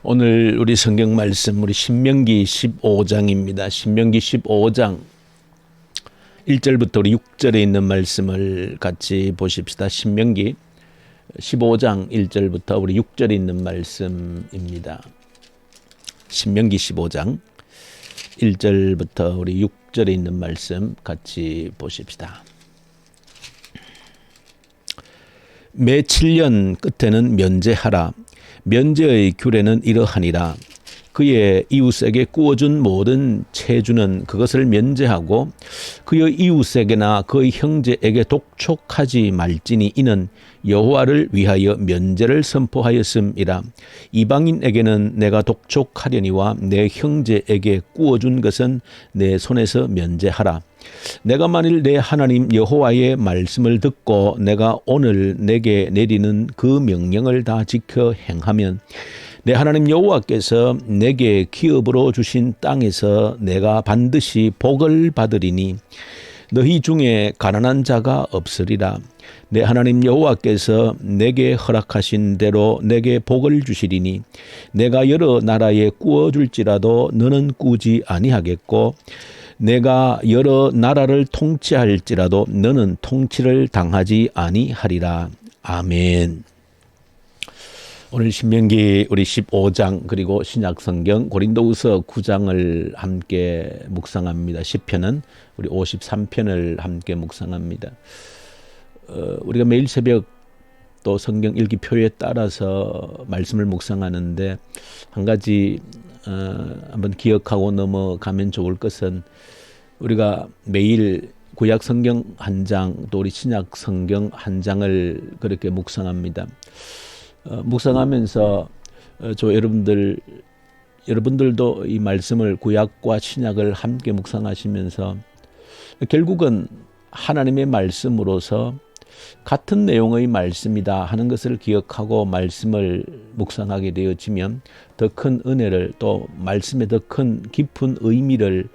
오늘 우리 성경 말씀 우리 신명기 15장입니다. 신명기 15장 1절부터 우리 6절에 있는 말씀을 같이 보십시다. 신명기 15장 1절부터 우리 6절에 있는 말씀입니다. 신명기 15장 1절부터 우리 6절에 있는 말씀 같이 보십시다. 매 7년 끝에는 면제하라. 면제의 규례는 이러하니라. 그의 이웃에게 구워준 모든 채주는 그것을 면제하고 그의 이웃에게나 그의 형제에게 독촉하지 말지니 이는 여호와를 위하여 면제를 선포하였음이라. 이방인에게는 내가 독촉하려니와 내 형제에게 구워준 것은 내 손에서 면제하라. 내가 만일 내 하나님 여호와의 말씀을 듣고 내가 오늘 내게 내리는 그 명령을 다 지켜 행하면 내 하나님 여호와께서 내게 기업으로 주신 땅에서 내가 반드시 복을 받으리니 너희 중에 가난한 자가 없으리라. 내 하나님 여호와께서 내게 허락하신 대로 내게 복을 주시리니 내가 여러 나라에 구워줄지라도 너는 꾸지 아니하겠고 내가 여러 나라를 통치할지라도 너는 통치를 당하지 아니하리라. 아멘. 오늘 신명기 우리 15장 그리고 신약성경 고린도후서 9장을 함께 묵상합니다. 시편은 우리 53편을 함께 묵상합니다. 우리가 매일 새벽 또 성경 일기표에 따라서 말씀을 묵상하는데 한 가지 한번 기억하고 넘어가면 좋을 것은 우리가 매일 구약 성경 한 장 또 우리 신약 성경 한 장을 그렇게 묵상합니다. 묵상하면서 여러분들도 이 말씀을 구약과 신약을 함께 묵상하시면서 결국은 하나님의 말씀으로서 같은 내용의 말씀이다 하는 것을 기억하고 말씀을 묵상하게 되어지면 더 큰 은혜를 또 말씀의 더 큰 깊은 의미를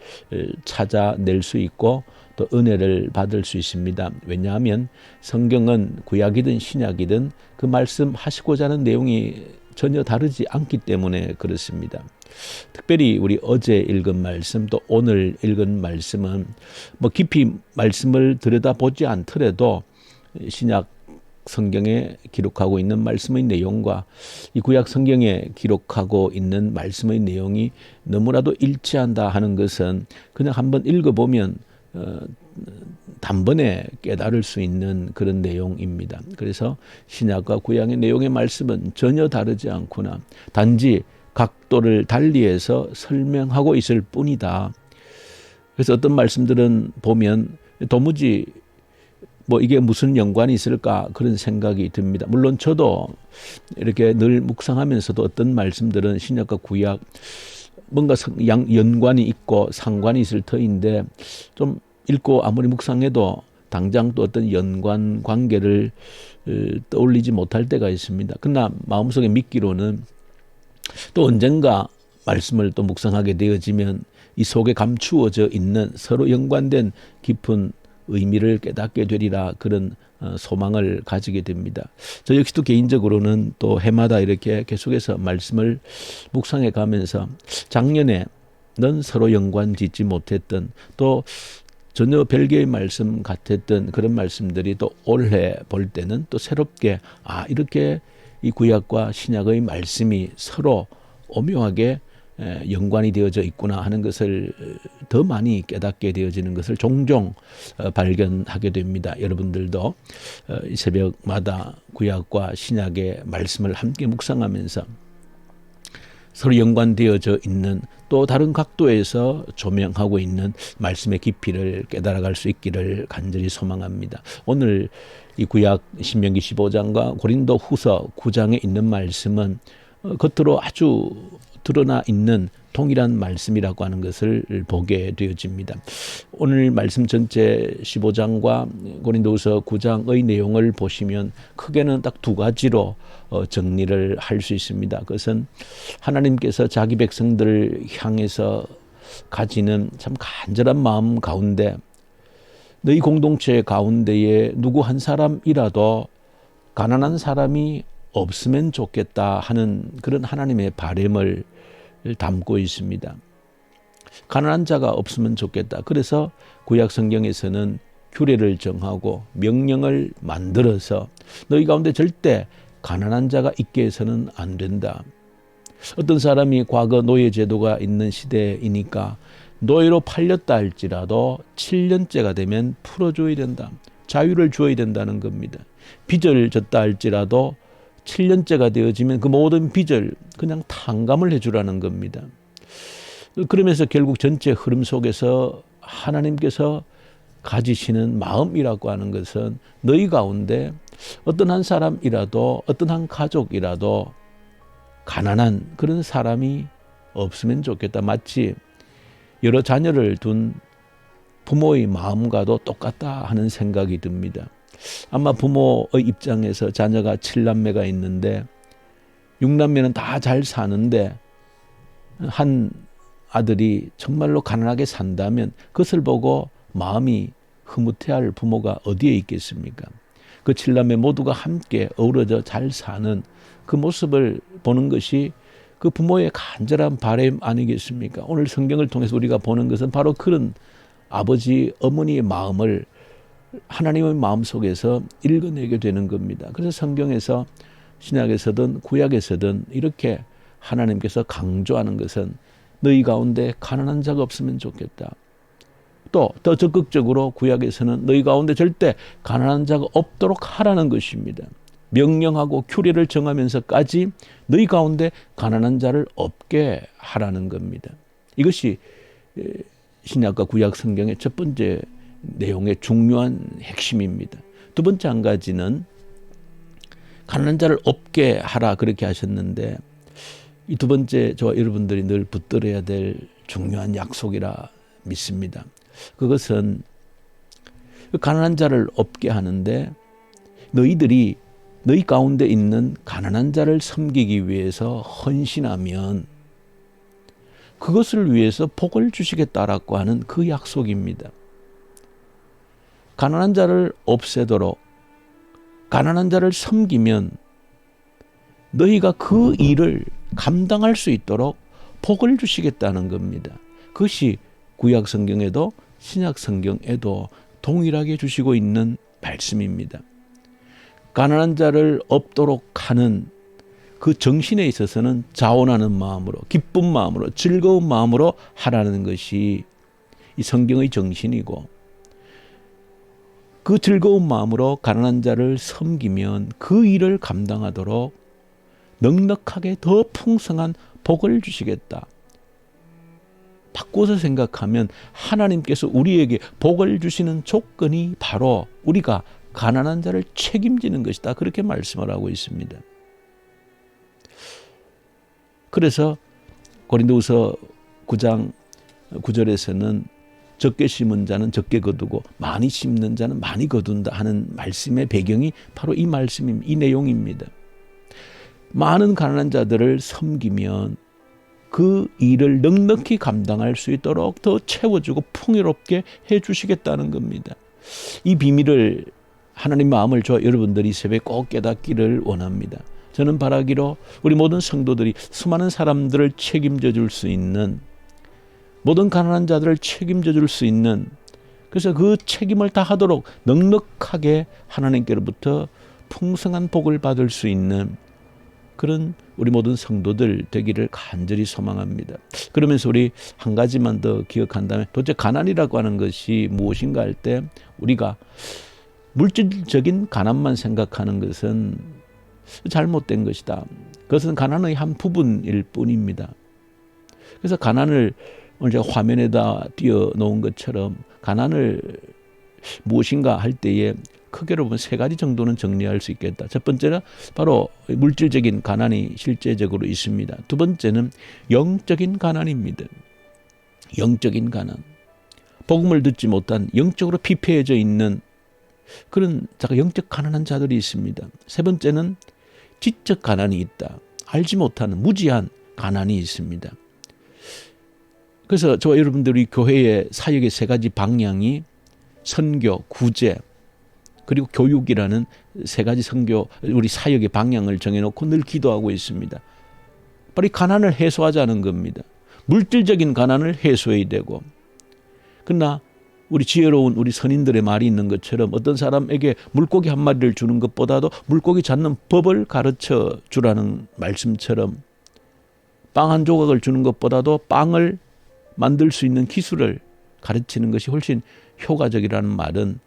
찾아낼 수 있고 또 은혜를 받을 수 있습니다. 왜냐하면 성경은 구약이든 신약이든 그 말씀하시고자 하는 내용이 전혀 다르지 않기 때문에 그렇습니다. 특별히 우리 어제 읽은 말씀 또 오늘 읽은 말씀은 깊이 말씀을 들여다보지 않더라도 신약 성경에 기록하고 있는 말씀의 내용과 이 구약 성경에 기록하고 있는 말씀의 내용이 너무나도 일치한다 하는 것은 그냥 한번 읽어보면 단번에 깨달을 수 있는 그런 내용입니다. 그래서 신약과 구약의 내용의 말씀은 전혀 다르지 않구나. 단지 각도를 달리해서 설명하고 있을 뿐이다. 그래서 어떤 말씀들은 보면 도무지 이게 무슨 연관이 있을까 그런 생각이 듭니다. 물론 저도 이렇게 늘 묵상하면서도 어떤 말씀들은 신약과 구약 뭔가 연관이 있고 상관이 있을 터인데 좀 읽고 아무리 묵상해도 당장 또 어떤 연관 관계를 떠올리지 못할 때가 있습니다. 그러나 마음속에 믿기로는 또 언젠가 말씀을 또 묵상하게 되어지면 이 속에 감추어져 있는 서로 연관된 깊은 의미를 깨닫게 되리라 그런 소망을 가지게 됩니다. 저 역시도 개인적으로는 또 해마다 이렇게 계속해서 말씀을 묵상해 가면서 작년에 넌 서로 연관 짓지 못했던 또 전혀 별개의 말씀 같았던 그런 말씀들이 또 올해 볼 때는 또 새롭게 이렇게 이 구약과 신약의 말씀이 서로 오묘하게 연관이 되어져 있구나 하는 것을 더 많이 깨닫게 되어지는 것을 종종 발견하게 됩니다. 여러분들도 이 새벽마다 구약과 신약의 말씀을 함께 묵상하면서 서로 연관되어져 있는 또 다른 각도에서 조명하고 있는 말씀의 깊이를 깨달아갈 수 있기를 간절히 소망합니다. 오늘 이 구약 신명기 15장과 고린도 후서 9장에 있는 말씀은 겉으로 아주 드러나 있는 동일한 말씀이라고 하는 것을 보게 되어집니다. 오늘 말씀 전체 15장과 고린도후서 9장의 내용을 보시면 크게는 딱 두 가지로 정리를 할 수 있습니다. 그것은 하나님께서 자기 백성들을 향해서 가지는 참 간절한 마음 가운데 너희 공동체 가운데에 누구 한 사람이라도 가난한 사람이 없으면 좋겠다 하는 그런 하나님의 바람을 담고 있습니다. 가난한 자가 없으면 좋겠다. 그래서 구약 성경에서는 규례를 정하고 명령을 만들어서 너희 가운데 절대 가난한 자가 있게 해서는 안 된다. 어떤 사람이 과거 노예 제도가 있는 시대이니까 노예로 팔렸다 할지라도 7년째가 되면 풀어줘야 된다. 자유를 주어야 된다는 겁니다. 빚을 졌다 할지라도 7년째가 되어지면 그 모든 빚을 그냥 탕감을 해주라는 겁니다. 그러면서 결국 전체 흐름 속에서 하나님께서 가지시는 마음이라고 하는 것은 너희 가운데 어떤 한 사람이라도 어떤 한 가족이라도 가난한 그런 사람이 없으면 좋겠다. 마치 여러 자녀를 둔 부모의 마음과도 똑같다 하는 생각이 듭니다. 아마 부모의 입장에서 자녀가 7남매가 있는데 6남매는 다 잘 사는데 한 아들이 정말로 가난하게 산다면 그것을 보고 마음이 흐뭇해할 부모가 어디에 있겠습니까? 그 7남매 모두가 함께 어우러져 잘 사는 그 모습을 보는 것이 그 부모의 간절한 바람 아니겠습니까? 오늘 성경을 통해서 우리가 보는 것은 바로 그런 아버지, 어머니의 마음을 하나님의 마음 속에서 읽어내게 되는 겁니다. 그래서 성경에서 신약에서든 구약에서든 이렇게 하나님께서 강조하는 것은 너희 가운데 가난한 자가 없으면 좋겠다. 또 더 적극적으로 구약에서는 너희 가운데 절대 가난한 자가 없도록 하라는 것입니다. 명령하고 규례를 정하면서까지 너희 가운데 가난한 자를 없게 하라는 겁니다. 이것이 신약과 구약 성경의 첫 번째 내용의 중요한 핵심입니다. 두 번째 한 가지는 가난한 자를 없게 하라 그렇게 하셨는데 이 두 번째 저와 여러분들이 늘 붙들어야 될 중요한 약속이라 믿습니다. 그것은 가난한 자를 없게 하는데 너희들이 너희 가운데 있는 가난한 자를 섬기기 위해서 헌신하면 그것을 위해서 복을 주시겠다라고 하는 그 약속입니다. 가난한 자를 없애도록 가난한 자를 섬기면 너희가 그 일을 감당할 수 있도록 복을 주시겠다는 겁니다. 그것이 구약 성경에도 신약 성경에도 동일하게 주시고 있는 말씀입니다. 가난한 자를 없도록 하는 그 정신에 있어서는 자원하는 마음으로, 기쁜 마음으로, 즐거운 마음으로 하라는 것이 이 성경의 정신이고 그 즐거운 마음으로 가난한 자를 섬기면 그 일을 감당하도록 넉넉하게 더 풍성한 복을 주시겠다. 바꿔서 생각하면 하나님께서 우리에게 복을 주시는 조건이 바로 우리가 가난한 자를 책임지는 것이다. 그렇게 말씀을 하고 있습니다. 그래서 고린도후서 9장 9절에서는 적게 심은 자는 적게 거두고 많이 심는 자는 많이 거둔다 하는 말씀의 배경이 바로 이 말씀입니다. 이 내용입니다. 많은 가난한 자들을 섬기면 그 일을 넉넉히 감당할 수 있도록 더 채워주고 풍요롭게 해주시겠다는 겁니다. 이 비밀을 하나님 마음을 저와 여러분들이 이 새벽에 꼭 깨닫기를 원합니다. 저는 바라기로 우리 모든 성도들이 수많은 사람들을 책임져 줄 수 있는 모든 가난한 자들을 책임져 줄 수 있는 그래서 그 책임을 다하도록 넉넉하게 하나님께로부터 풍성한 복을 받을 수 있는 그런 우리 모든 성도들 되기를 간절히 소망합니다. 그러면서 우리 한 가지만 더 기억한다면 도대체 가난이라고 하는 것이 무엇인가 할 때 우리가 물질적인 가난만 생각하는 것은 잘못된 것이다. 그것은 가난의 한 부분일 뿐입니다. 그래서 가난을 오늘 제가 화면에다 띄워놓은 것처럼 가난을 무엇인가 할 때에 크게로 보면 세 가지 정도는 정리할 수 있겠다. 첫 번째는 바로 물질적인 가난이 실제적으로 있습니다. 두 번째는 영적인 가난입니다. 영적인 가난. 복음을 듣지 못한 영적으로 피폐해져 있는 그런 영적 가난한 자들이 있습니다. 세 번째는 지적 가난이 있다. 알지 못하는 무지한 가난이 있습니다. 그래서 저와 여러분들이 교회의 사역의 세 가지 방향이 선교, 구제, 그리고 교육이라는 세 가지 선교 우리 사역의 방향을 정해놓고 늘 기도하고 있습니다. 바로 이 가난을 해소하자는 겁니다. 물질적인 가난을 해소해야 되고, 그러나 우리 지혜로운 우리 선인들의 말이 있는 것처럼 어떤 사람에게 물고기 한 마리를 주는 것보다도 물고기 잡는 법을 가르쳐 주라는 말씀처럼 빵 한 조각을 주는 것보다도 빵을 만들 수 있는 기술을 가르치는 것이 훨씬 효과적이라는 말은,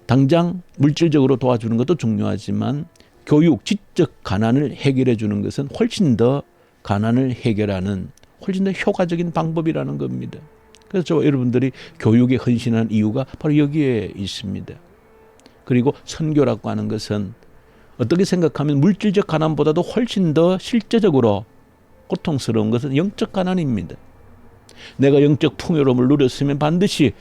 당장 물질적으로 도와주는 것도 중요하지만 교육, 지적 가난을 해결해 주는 것은 훨씬 더 가난을 해결하는 훨씬 더 효과적인 방법이라는 겁니다. 그래서 저와 여러분들이 교육에 헌신한 이유가 바로 여기에 있습니다. 그리고 선교라고 하는 것은 어떻게 생각하면 물질적 가난보다도 훨씬 더 실제적으로 고통스러운 것은 영적 가난입니다. 내가 영적 풍요로움을 누렸으면 반드시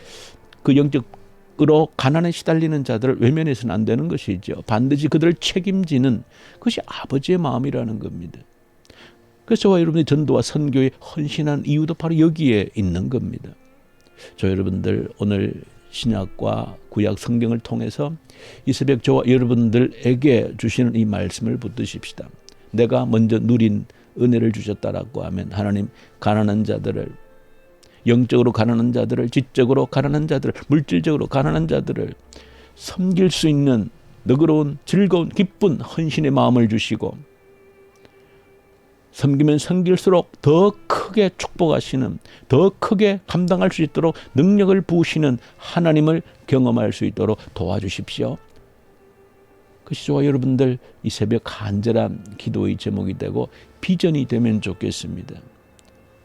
그 영적으로 가난에 시달리는 자들을 외면해서는 안 되는 것이죠. 반드시 그들을 책임지는 것이 아버지의 마음이라는 겁니다. 그래서 저와 여러분이 전도와 선교에 헌신한 이유도 바로 여기에 있는 겁니다. 저 여러분들 오늘 신약과 구약 성경을 통해서 이 새벽 저와 여러분들에게 주시는 이 말씀을 붙드십시다. 내가 먼저 누린 은혜를 주셨다라고 하면 하나님 가난한 자들을, 영적으로 가난한 자들을, 지적으로 가난한 자들을, 물질적으로 가난한 자들을 섬길 수 있는 너그러운 즐거운 기쁜 헌신의 마음을 주시고, 섬기면 섬길수록 더 크게 축복하시는, 더 크게 감당할 수 있도록 능력을 부으시는 하나님을 경험할 수 있도록 도와주십시오. 그것이 저와 여러분들 이 새벽 간절한 기도의 제목이 되고 비전이 되면 좋겠습니다.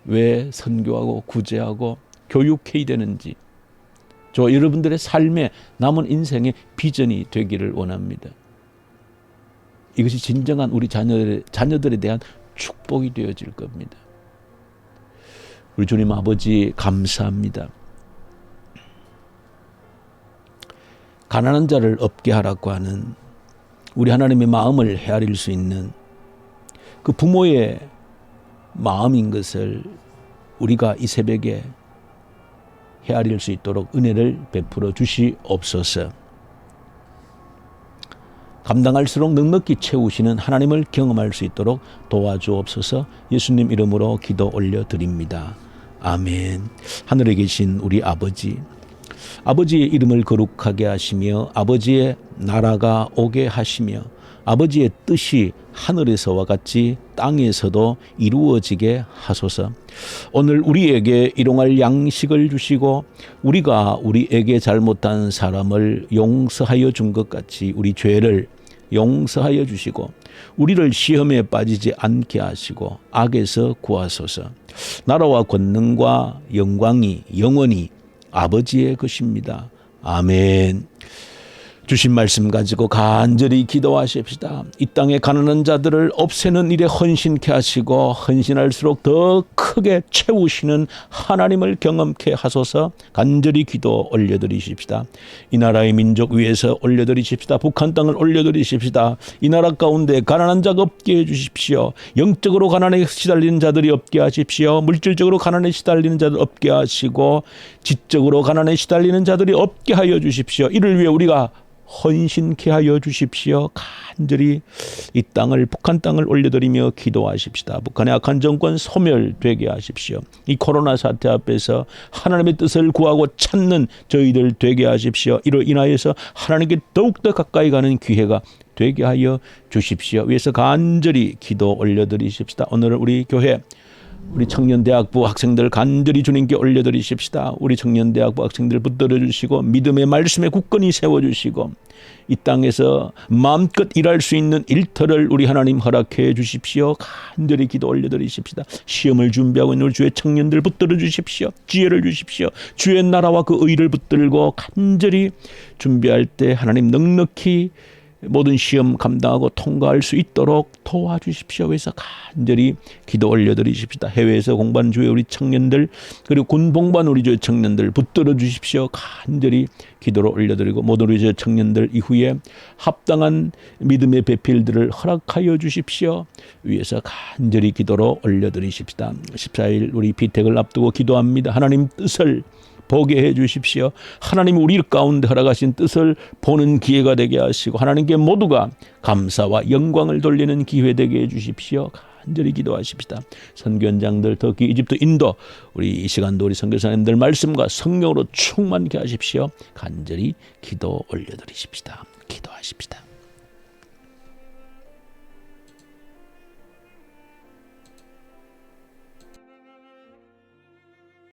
왜 선교하고 구제하고 교육해야 되는지, 저와 여러분들의 삶에 남은 인생의 비전이 되기를 원합니다. 이것이 진정한 우리 자녀들에 대한 축복이 되어질 겁니다. 우리 주님 아버지 감사합니다. 가난한 자를 없게 하라고 하는 우리 하나님의 마음을 헤아릴 수 있는 그 부모의 마음인 것을 우리가 이 새벽에 헤아릴 수 있도록 은혜를 베풀어 주시옵소서. 감당할수록 넉넉히 채우시는 하나님을 경험할 수 있도록 도와주옵소서. 예수님 이름으로 기도 올려드립니다. 아멘. 하늘에 계신 우리 아버지, 아버지의 이름을 거룩하게 하시며 아버지의 나라가 오게 하시며 아버지의 뜻이 하늘에서와 같이 땅에서도 이루어지게 하소서. 오늘 우리에게 일용할 양식을 주시고 우리가 우리에게 잘못한 사람을 용서하여 준 것 같이 우리 죄를 용서하여 주시고 우리를 시험에 빠지지 않게 하시고 악에서 구하소서. 나라와 권능과 영광이 영원히 아버지의 것입니다. 아멘. 주신 말씀 가지고 간절히 기도하십시다. 이 땅의 가난한 자들을 없애는 일에 헌신케 하시고 헌신할수록 더 크게 채우시는 하나님을 경험케 하소서. 간절히 기도 올려드리십시다. 이 나라의 민족 위에서 올려드리십시다. 북한 땅을 올려드리십시다. 이 나라 가운데 가난한 자가 없게 해주십시오. 영적으로 가난에 시달리는 자들이 없게 하십시오. 물질적으로 가난에 시달리는 자들 없게 하시고 지적으로 가난에 시달리는 자들이 없게 하여 주십시오. 이를 위해 우리가 헌신케 하여 주십시오. 간절히 이 땅을, 북한 땅을 올려드리며 기도하십시다. 북한의 악한 정권 소멸되게 하십시오. 이 코로나 사태 앞에서 하나님의 뜻을 구하고 찾는 저희들 되게 하십시오. 이로 인하여서 하나님께 더욱더 가까이 가는 기회가 되게 하여 주십시오. 위에서 간절히 기도 올려드리십시다. 오늘 우리 교회 우리 청년대학부 학생들 간절히 주님께 올려드리십시다. 우리 청년대학부 학생들 붙들어 주시고 믿음의 말씀에 굳건히 세워주시고 이 땅에서 마음껏 일할 수 있는 일터를 우리 하나님 허락해 주십시오. 간절히 기도 올려드리십시다. 시험을 준비하고 있는 우리 주의 청년들 붙들어 주십시오. 지혜를 주십시오. 주의 나라와 그 의를 붙들고 간절히 준비할 때 하나님 넉넉히 모든 시험 감당하고 통과할 수 있도록 도와주십시오. 그래서 간절히 기도 올려드리십시다. 해외에서 공부하는 주의 우리 청년들 그리고 군 복무하는 우리 주의 청년들 붙들어 주십시오. 간절히 기도를 올려드리고 모든 우리 주의 청년들 이후에 합당한 믿음의 배필들을 허락하여 주십시오. 위에서 간절히 기도로 올려드리십시다. 14일 우리 비택을 앞두고 기도합니다. 하나님 뜻을 보게 해 주십시오. 하나님 우리 가운데 허락하신 뜻을 보는 기회가 되게 하시고 하나님께 모두가 감사와 영광을 돌리는 기회 되게 해 주십시오. 간절히 기도하십시다. 선교원장들, 터키, 이집트, 인도 우리 이 시간도 우리 선교사님들 말씀과 성령으로 충만케 하십시오. 간절히 기도 올려드리십시다. 기도하십시다.